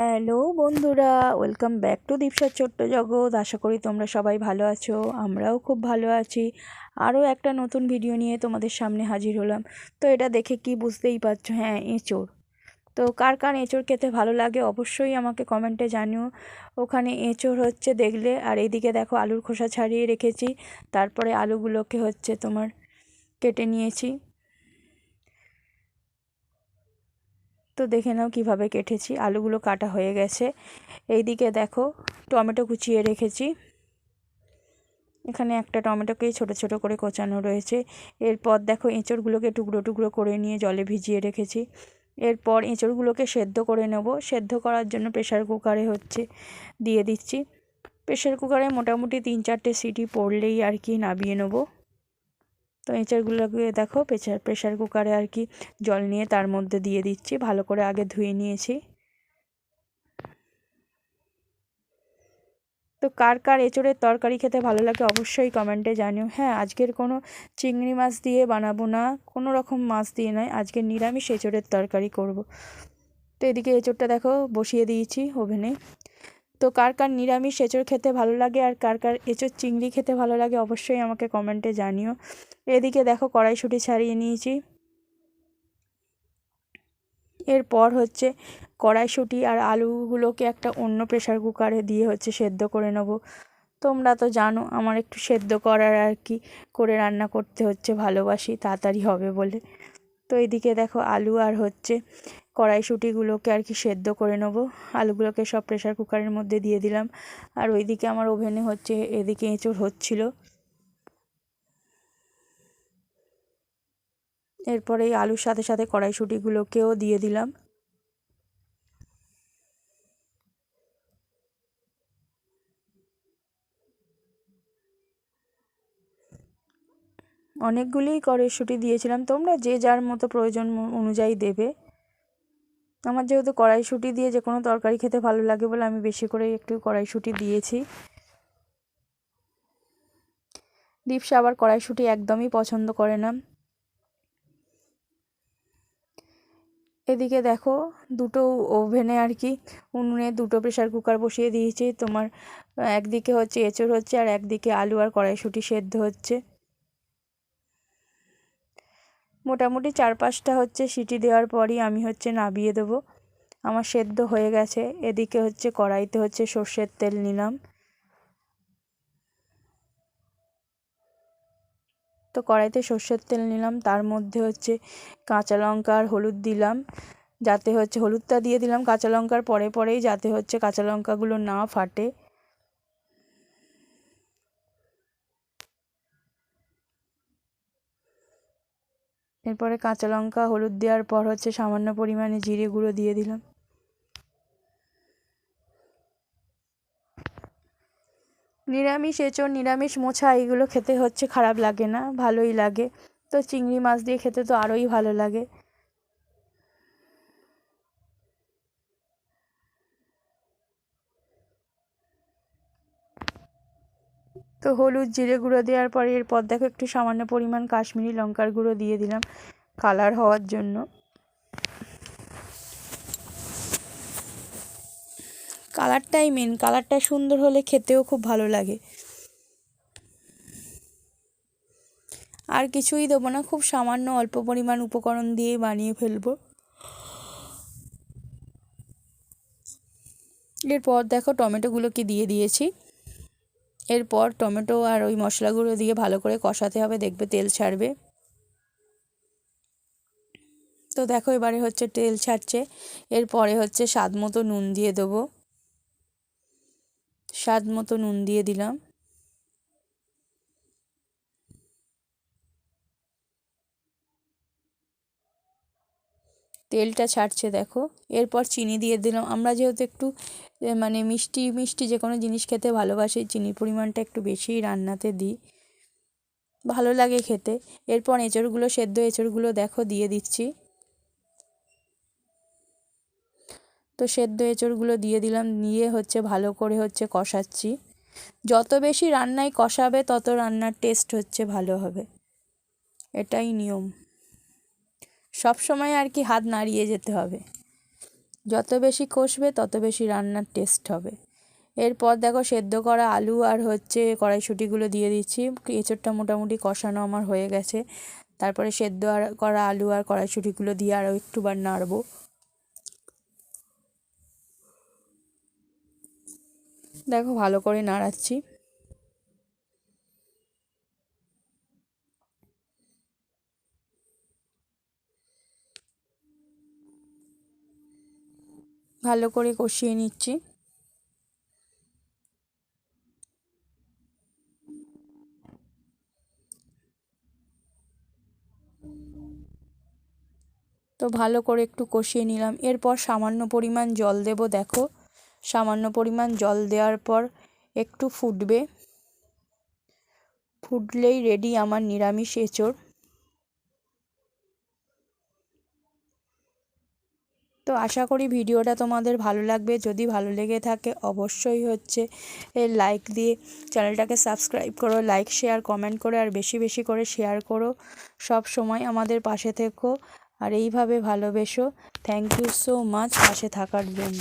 Hello বন্ধুরা, welcome back to দীপসার ছোট্ট জগৎ। আশা করি তোমরা সবাই ভালো আছো, আমরাও খুব ভালো আছি। আরও একটা নতুন ভিডিও নিয়ে তোমাদের সামনে হাজির হলাম। তো এটা দেখে কি বুঝতেই পারছো, হ্যাঁ, এঁচোড়। তো কার কার এঁচোড় খেতে ভালো লাগে অবশ্যই আমাকে কমেন্টে জানিও। ওখানে এঁচোড় হচ্ছে দেখলে, আর এইদিকে দেখো আলুর খোসা ছাড়িয়ে রেখেছি। তারপরে আলুগুলোকে হচ্ছে তোমার কেটে নিয়েছি। তো দেখে নাও কীভাবে কেটেছি, আলুগুলো কাটা হয়ে গেছে। এইদিকে দেখো টমেটো কুচিয়ে রেখেছি। এখানে একটা টমেটোকেই ছোট ছোট করে কোচানো রয়েছে। এরপর দেখো এঁচড়গুলোকে টুকরো টুকরো করে নিয়ে জলে ভিজিয়ে রেখেছি। এরপর এঁচড়গুলোকে সেদ্ধ করে নেব। সেদ্ধ করার জন্য প্রেশার কুকারে হচ্ছে দিয়ে দিচ্ছি। প্রেশার কুকারে মোটামুটি 3-4টে সিটি পড়লেই আর কি নামিয়ে নেব। তো এঁচড়গুলোকে দেখো প্রেশার কুকারে আর কি জল নিয়ে তার মধ্যে দিয়ে দিচ্ছি। ভালো করে আগে ধুয়ে নিয়েছি। তো কার কার এঁচোড়ের তরকারি খেতে ভালো লাগে অবশ্যই কমেন্টে জানিও। হ্যাঁ, আজকের কোনো চিংড়ি মাছ দিয়ে বানাবো না, কোনো রকম মাছ দিয়ে নয়, আজকে নিরামিষ এঁচোড়ের তরকারি করব। তো এদিকে এঁচোড়টা দেখো বসিয়ে দিয়েছি ওভেনে। তো কার কার নিরামিষ এঁচোড় খেতে ভালো লাগে আর কার কার এঁচোড় চিংড়ি খেতে ভালো লাগে অবশ্যই আমাকে কমেন্টে জানিও। এদিকে দেখো কড়াইশুঁটি ছাড়িয়ে নিয়েছি। এরপর হচ্ছে কড়াইশুঁটি আর আলুগুলোকে একটা অন্য প্রেশার কুকারে দিয়ে হচ্ছে সেদ্ধ করে নেব। তোমরা তো জানো আমার একটু সেদ্ধ করার আর কি করে রান্না করতে হচ্ছে ভালোবাসি, তাড়াতাড়ি হবে বলে। তো এইদিকে দেখো আলু আর হচ্ছে কড়াইশুঁটিগুলোকে আর কি সেদ্ধ করে নেব। আলুগুলোকে সব প্রেশার কুকারের মধ্যে দিয়ে দিলাম। আর ওইদিকে আমার ওভেনে হচ্ছে, এদিকে এঁচোড় হচ্ছিল। এরপরে এই আলুর সাথে সাথে কড়াইশুঁটিগুলোকেও দিয়ে দিলাম। অনেকগুলিই কড়াইশুঁটি দিয়েছিলাম, তোমরা যে যার মতো প্রয়োজন অনুযায়ী দেবে। আমার যেহেতু কড়াইশুঁটি দিয়ে যে কোনো তরকারি খেতে ভালো লাগে বলে আমি বেশি করে একটু কড়াইশুঁটি দিয়েছি। দীপশা আবার কড়াইশুঁটি একদমই পছন্দ করে না। এদিকে দেখো দুটো ওভেনে আর কি উনুনে দুটো প্রেশার কুকার বসিয়ে দিয়েছি। তোমার একদিকে হচ্ছে এঁচোড় হচ্ছে আর একদিকে আলু আর কড়াইশুঁটি সেদ্ধ হচ্ছে। মোটামুটি 4-5টা হচ্ছে সিটি দেওয়ার পরই আমি হচ্ছে নামিয়ে দেবো। আমার সেদ্ধ হয়ে গেছে। এদিকে হচ্ছে কড়াইতে হচ্ছে সর্ষের তেল নিলাম। তো কড়াইতে সর্ষের তেল নিলাম, তার মধ্যে হচ্ছে কাঁচা লঙ্কা আর হলুদ দিলাম। যাতে হচ্ছে হলুদটা দিয়ে দিলাম কাঁচা লঙ্কার পরে পরেই, যাতে হচ্ছে কাঁচা লঙ্কাগুলো না ফাটে। এরপরে কাঁচা লঙ্কা হলুদ দেওয়ার পর হচ্ছে সামান্য পরিমাণে জিরে গুঁড়ো দিয়ে দিলাম। নিরামিষ এঁচোড় নিরামিষ মোছা এগুলো খেতে হচ্ছে খারাপ লাগে না, ভালোই লাগে। তো চিংড়ি মাছ দিয়ে খেতে তো আরোই ভালো লাগে। তো হলুদ জিরে গুঁড়ো দেওয়ার পরে এরপর দেখো একটু সামান্য পরিমাণ কাশ্মীরি লঙ্কার গুঁড়ো দিয়ে দিলাম কালার হওয়ার জন্য। কালারটাই মেন, কালারটা সুন্দর হলে খেতেও খুব ভালো লাগে। আর কিছুই দেবো না, খুব সামান্য অল্প পরিমাণ উপকরণ দিয়ে বানিয়ে ফেলবো। এরপর দেখো টমেটোগুলোকে দিয়ে দিয়েছি। এরপর টমেটো আর ওই মশলাগুলো দিয়ে ভালো করে কষাতে হবে, দেখবে তেল ছাড়বে। তো দেখো এবারে হচ্ছে তেল ছাড়ছে। এরপরে হচ্ছে স্বাদ মতো নুন দিয়ে দেবো। স্বাদ মতো নুন দিয়ে দিলাম। তেলটা ছাড়ছে দেখো। এরপর চিনি দিয়ে দিলাম। আমরা যেহেতু একটু মানে মিষ্টি মিষ্টি যে কোনো জিনিস খেতে ভালোবাসি, চিনির পরিমাণটা একটু বেশিই রান্নাতে দিই, ভালো লাগে খেতে। এরপর এঁচড়গুলো সেদ্ধ এঁচড়গুলো দেখো দিয়ে দিচ্ছি। তো সেদ্ধ এঁচড়গুলো দিয়ে দিলাম, দিয়ে হচ্ছে ভালো করে হচ্ছে কষাচ্ছি। যত বেশি রান্নায় কষাবে তত রান্নার টেস্ট হচ্ছে ভালো হবে, এটাই নিয়ম। সব সময় আর কি হাত নাড়িয়ে যেতে হবে, যত বেশি কষবে তত বেশি রান্নার টেস্ট হবে। এরপর দেখো সেদ্ধ করা আলু আর কড়াইশুঁটিগুলো দিয়ে দিচ্ছি। এঁচোড়টা মোটামুটি কষানো আমার হয়ে গেছে। তারপরে সেদ্ধ করা আলু আর কড়াইশুঁটিগুলো দিয়ে আরও একটুবার নাড়বো। দেখো ভালো করে নাড়াচ্ছি। ভালো করে কষিয়ে নিচ্ছি। তো ভালো করে একটু কষিয়ে নিলাম। এরপর সামান্য পরিমাণ জল দেব। দেখো সামান্য পরিমাণ জল দেওয়ার পর একটু ফুটবে, ফুটলেই রেডি আমার নিরামিষ এঁচোড়। তো আশা করি ভিডিওটা তোমাদের ভালো লাগবে। যদি ভালো লেগে থাকে অবশ্যই লাইক দিয়ে চ্যানেলটাকে সাবস্ক্রাইব করো, লাইক শেয়ার কমেন্ট করো আর বেশি বেশি করে শেয়ার করো। সব সময় আমাদের পাশে থেকো আর এইভাবে ভালোবেসো। থ্যাংক ইউ সো মাচ পাশে থাকার জন্য।